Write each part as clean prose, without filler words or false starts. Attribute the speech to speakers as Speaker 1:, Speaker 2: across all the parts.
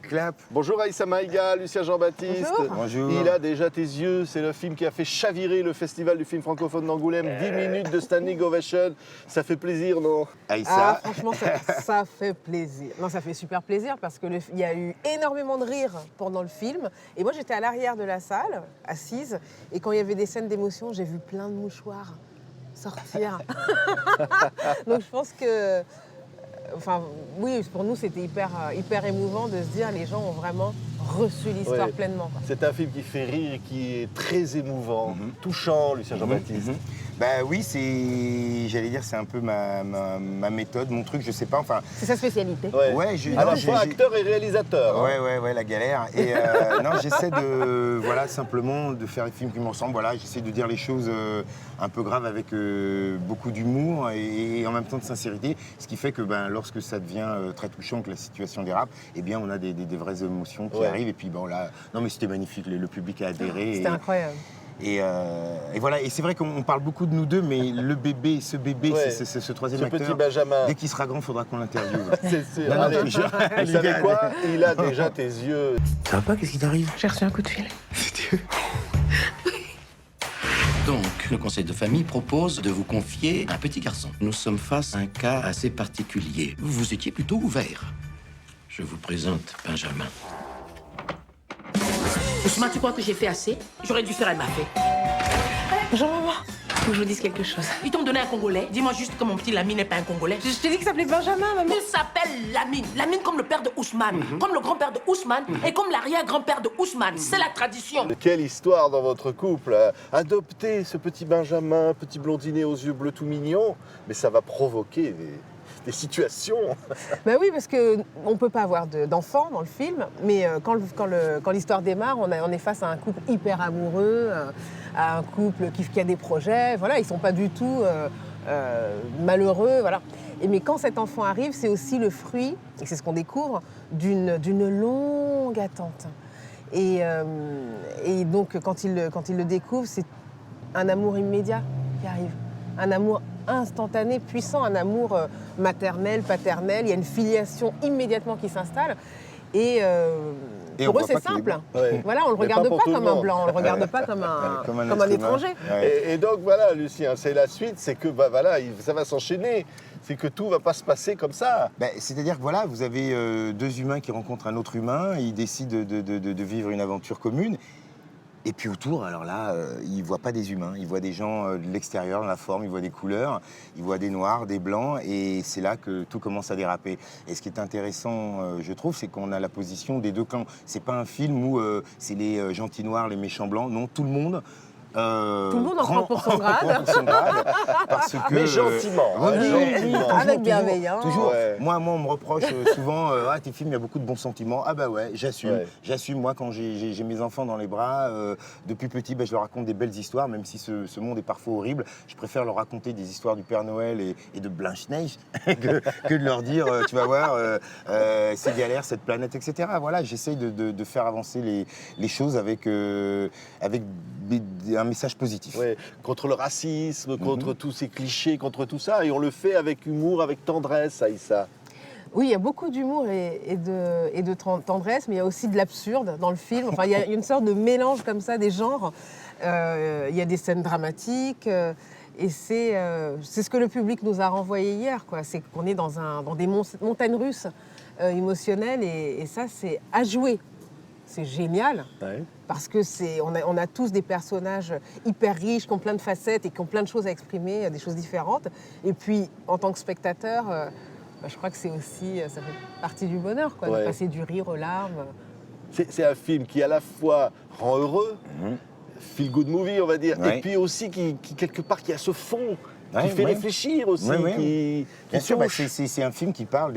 Speaker 1: clap.
Speaker 2: Bonjour Aïssa Maïga, Lucien Jean-Baptiste.
Speaker 1: Bonjour.
Speaker 2: Il a déjà tes yeux, c'est le film qui a fait chavirer le festival du film francophone d'Angoulême. 10 minutes de standing ovation, ça fait plaisir, non?
Speaker 1: Aïssa.
Speaker 3: Franchement, ça fait plaisir. Non, ça fait super plaisir parce qu'il y a eu énormément de rires pendant le film. Et moi, j'étais à l'arrière de la salle, assise, et quand il y avait des scènes d'émotion, j'ai vu plein de mouchoirs sortir. Donc je pense que... Enfin, oui, pour nous, c'était hyper émouvant de se dire les gens ont vraiment reçu l'histoire pleinement. Quoi.
Speaker 2: C'est un film qui fait rire et qui est très émouvant, touchant, Lucien Jean-Baptiste.
Speaker 1: Bah oui, j'allais dire, c'est un peu ma méthode, mon truc, je sais pas, enfin...
Speaker 3: C'est sa spécialité.
Speaker 1: Ouais,
Speaker 2: à la fois acteur et réalisateur.
Speaker 1: Ouais, la galère. Et non, j'essaie de, voilà, simplement de faire des films qui me ressemblent. Voilà, j'essaie de dire les choses un peu graves avec beaucoup d'humour et en même temps de sincérité. Ce qui fait que lorsque ça devient très touchant, que la situation dérape, eh bien, on a des vraies émotions qui arrivent. Et puis bon, là, non mais c'était magnifique, le public a adhéré.
Speaker 3: C'était incroyable.
Speaker 1: Et voilà, et c'est vrai qu'on parle beaucoup de nous deux, mais le bébé, ce troisième acteur,
Speaker 2: petit Benjamin.
Speaker 1: dès qu'il sera grand, il faudra qu'on l'interviewe.
Speaker 2: C'est sûr.
Speaker 1: Non,
Speaker 2: Allez,
Speaker 1: je te jure.
Speaker 2: vous savez quoi? Il a déjà tes yeux.
Speaker 1: Ça va pas? Qu'est-ce qui t'arrive?
Speaker 4: J'ai reçu un coup de fil.
Speaker 5: Donc, le conseil de famille propose de vous confier un petit garçon. Nous sommes face à un cas assez particulier. Vous étiez plutôt ouvert. Je vous présente Benjamin.
Speaker 4: Ousmane, tu crois que j'ai fait assez? J'aurais dû faire un mafé.
Speaker 3: Jean-Maman,
Speaker 4: Faut que je vous dise quelque chose. Ils t'ont donné un Congolais. Dis-moi juste que mon petit Lamine n'est pas un Congolais.
Speaker 3: je t'ai dit qu'il s'appelait Benjamin, maman.
Speaker 4: Il s'appelle Lamine. Lamine comme le père de Ousmane, comme le grand-père de Ousmane et comme l'arrière-grand-père de Ousmane. C'est la tradition.
Speaker 2: Quelle histoire dans votre couple. Adopter ce petit Benjamin, petit blondinet aux yeux bleus tout mignons, mais ça va provoquer des situations.
Speaker 3: Ben oui, parce qu'on ne peut pas avoir d'enfants dans le film, mais quand l'histoire démarre, on est face à un couple hyper amoureux, à un couple qui a des projets. Voilà, ils ne sont pas du tout malheureux. Voilà. Mais quand cet enfant arrive, c'est aussi le fruit, et c'est ce qu'on découvre, d'une longue attente. Et donc, quand il le découvre, c'est un amour immédiat qui arrive. Un amour instantané, puissant, un amour maternel, paternel. Il y a une filiation immédiatement qui s'installe. Et pour eux, c'est simple. Voilà, on ne le regarde pas comme un blanc, on ne le regarde pas comme un étranger.
Speaker 2: Et donc voilà, Lucien, c'est la suite, c'est que ça va s'enchaîner. C'est que tout ne va pas se passer comme ça.
Speaker 1: C'est-à-dire que voilà, vous avez deux humains qui rencontrent un autre humain, et ils décident de vivre une aventure commune. Et puis autour, alors là, ils ne voient pas des humains, ils voient des gens de l'extérieur, dans la forme, ils voient des couleurs, ils voient des noirs, des blancs, et c'est là que tout commence à déraper. Et ce qui est intéressant, je trouve, c'est qu'on a la position des deux clans. C'est pas un film où c'est les gentils noirs, les méchants blancs, non, tout le monde...
Speaker 3: Tout le monde en prend pour son grade.
Speaker 1: Parce que,
Speaker 2: mais gentiment.
Speaker 3: Avec bienveillance.
Speaker 1: Toujours. Moi, on me reproche souvent tes films, il y a beaucoup de bons sentiments. Ah bah ouais, j'assume.
Speaker 2: Ouais.
Speaker 1: J'assume. Moi, quand j'ai mes enfants dans les bras, depuis petit, je leur raconte des belles histoires, même si ce monde est parfois horrible. Je préfère leur raconter des histoires du Père Noël et de Blanche-Neige que de leur dire, tu vas voir, c'est galère, cette planète, etc. Voilà, j'essaye de faire avancer les choses avec un message positif.
Speaker 2: Ouais, contre le racisme, contre tous ces clichés, contre tout ça. Et on le fait avec humour, avec tendresse, Aïssa.
Speaker 3: Oui, il y a beaucoup d'humour et de tendresse, mais il y a aussi de l'absurde dans le film. Enfin, il y a une sorte de mélange comme ça des genres. Il y a des scènes dramatiques. Et c'est ce que le public nous a renvoyé hier, quoi. C'est qu'on est dans des montagnes russes émotionnelles. Et ça, c'est à jouer. C'est génial. Ouais. Parce que on a tous des personnages hyper riches, qui ont plein de facettes et qui ont plein de choses à exprimer, des choses différentes. Et puis, en tant que spectateur, je crois que c'est aussi, ça fait partie du bonheur, quoi, de passer du rire aux larmes.
Speaker 2: C'est un film qui, à la fois, rend heureux, feel good movie, on va dire, et puis aussi qui quelque part, qui a ce fond, qui fait réfléchir aussi.
Speaker 1: Bien sûr, c'est un film qui parle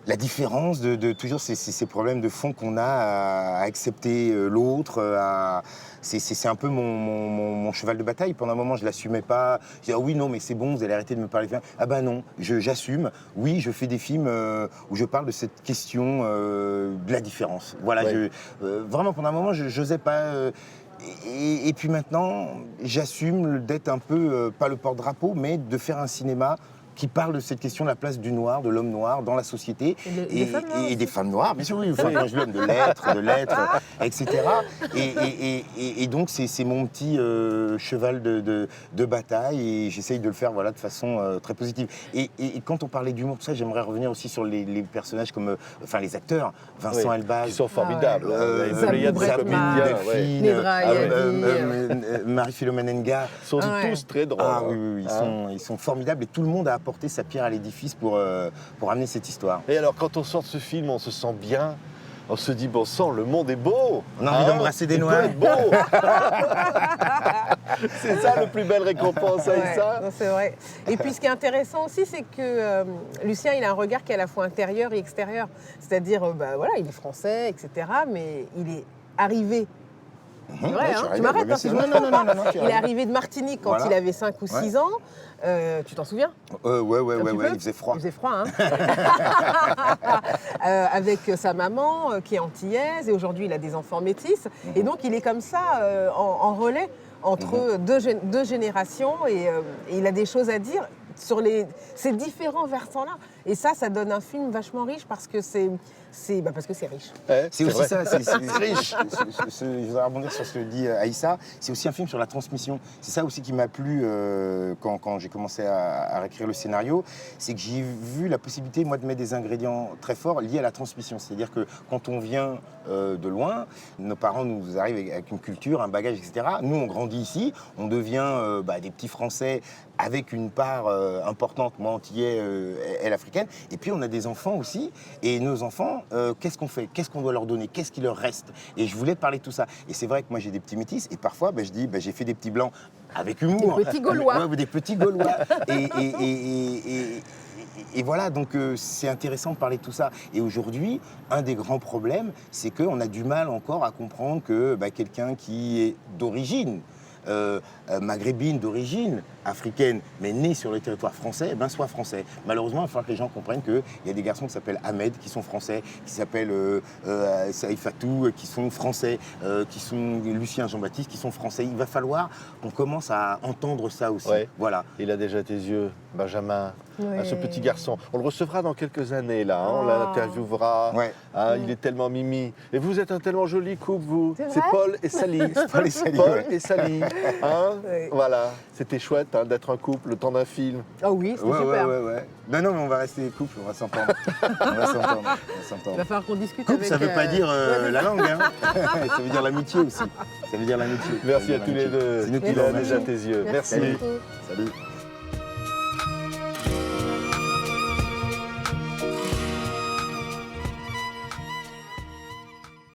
Speaker 1: la différence de toujours ces problèmes de fond qu'on a à accepter l'autre. C'est un peu mon cheval de bataille. Pendant un moment, je ne l'assumais pas. Je disais, oui, non, mais c'est bon, vous allez arrêter de me parler. Ah ben non, j'assume. Oui, je fais des films où je parle de cette question de la différence. Voilà, vraiment, pendant un moment, je n'osais pas... Et puis maintenant, j'assume d'être un peu, pas le porte-drapeau, mais de faire un cinéma qui parle de cette question de la place du noir, de l'homme noir dans la société
Speaker 3: Et
Speaker 1: des femmes noires, bien sûr, oui, enfin, quand je l'homme de l'être, etc. Et donc c'est mon petit cheval de bataille et j'essaye de le faire voilà, de façon très positive. Et quand on parlait d'humour, tout ça, j'aimerais revenir aussi sur les personnages comme, enfin les acteurs, Vincent Elbaz,
Speaker 2: qui sont formidables.
Speaker 3: Zabou Bretman,
Speaker 1: Delphine,
Speaker 3: Nedra
Speaker 1: Marie-Philomène Nga.
Speaker 2: Ils sont tous très drôles.
Speaker 1: Ah oui, ils sont formidables et tout le monde a apporté sa pierre à l'édifice pour amener cette histoire.
Speaker 2: Et alors, quand on sort de ce film, on se sent bien. On se dit, bon sang, le monde est beau.
Speaker 1: On a envie d'embrasser des
Speaker 2: Il
Speaker 1: noirs.
Speaker 2: peut être beau. C'est ça, le plus belle récompense, Aïssa.
Speaker 3: Non, c'est vrai. Et puis, ce qui est intéressant aussi, c'est que Lucien, il a un regard qui est à la fois intérieur et extérieur. C'est-à-dire, voilà, il est français, etc., mais il est arrivé. C'est vrai, hein, tu m'arrêtes, parce que il est arrivé de Martinique quand il avait 5 ou 6 ans. Tu t'en souviens?
Speaker 1: Ouais, il faisait froid.
Speaker 3: Il faisait froid, hein. Avec sa maman qui est antillaise et aujourd'hui il a des enfants métis. Et donc il est comme ça en relais entre deux générations et il a des choses à dire sur ces différents versants-là. Et ça donne un film vachement riche parce que c'est riche.
Speaker 1: C'est aussi ça, c'est riche. Je voudrais rebondir sur ce que dit Aïssa. C'est aussi un film sur la transmission. C'est ça aussi qui m'a plu quand j'ai commencé à réécrire le scénario. C'est que j'ai vu la possibilité, moi, de mettre des ingrédients très forts liés à la transmission. C'est-à-dire que quand on vient de loin, nos parents nous arrivent avec une culture, un bagage, etc. Nous, on grandit ici, on devient des petits Français avec une part importante, moi antillais, elle africaine. Et puis on a des enfants aussi. Et nos enfants, qu'est-ce qu'on fait? Qu'est-ce qu'on doit leur donner? Qu'est-ce qui leur reste? Et je voulais parler de tout ça. Et c'est vrai que moi j'ai des petits métis. Et parfois, je dis, j'ai fait des petits blancs avec humour.
Speaker 3: Des petits Gaulois.
Speaker 1: Des petits Gaulois. Et voilà, donc c'est intéressant de parler de tout ça. Et aujourd'hui, un des grands problèmes, c'est qu'on a du mal encore à comprendre que quelqu'un qui est d'origine, maghrébine, d'origine africaine, mais né sur le territoire français, soit français. Malheureusement, il va falloir que les gens comprennent qu'il y a des garçons qui s'appellent Ahmed, qui sont français, qui s'appellent Saïf Fatou, qui sont français, qui sont Lucien Jean-Baptiste, qui sont français. Il va falloir qu'on commence à entendre ça aussi.
Speaker 2: Ouais.
Speaker 1: Voilà.
Speaker 2: Il a déjà tes yeux, Benjamin.
Speaker 3: Ouais.
Speaker 2: Ce petit garçon. On le recevra dans quelques années, là. On l'interviewera.
Speaker 1: Ouais.
Speaker 2: Il est tellement mimi. Et vous êtes un tellement joli couple, vous.
Speaker 3: C'est
Speaker 2: C'est
Speaker 3: vrai
Speaker 2: Paul et Sally.
Speaker 1: Paul et Sally,
Speaker 2: Paul
Speaker 1: ouais.
Speaker 2: et Sally.
Speaker 3: Ouais.
Speaker 2: Voilà. C'était chouette d'être un couple le temps d'un film.
Speaker 3: Ah oui, c'est super.
Speaker 1: Ouais. Non, mais on va rester couple, on va s'entendre. On va s'entendre.
Speaker 3: Il va falloir qu'on discute
Speaker 1: Couple,
Speaker 3: avec...
Speaker 1: ça veut pas dire la langue, hein. Ça veut dire l'amitié aussi. Ça veut dire l'amitié.
Speaker 2: Merci à tous les deux.
Speaker 1: C'est nous qui
Speaker 2: Il a
Speaker 1: l'en
Speaker 2: déjà
Speaker 1: remercions.
Speaker 2: tes yeux.
Speaker 3: Merci
Speaker 2: Merci.
Speaker 3: beaucoup.
Speaker 1: Salut.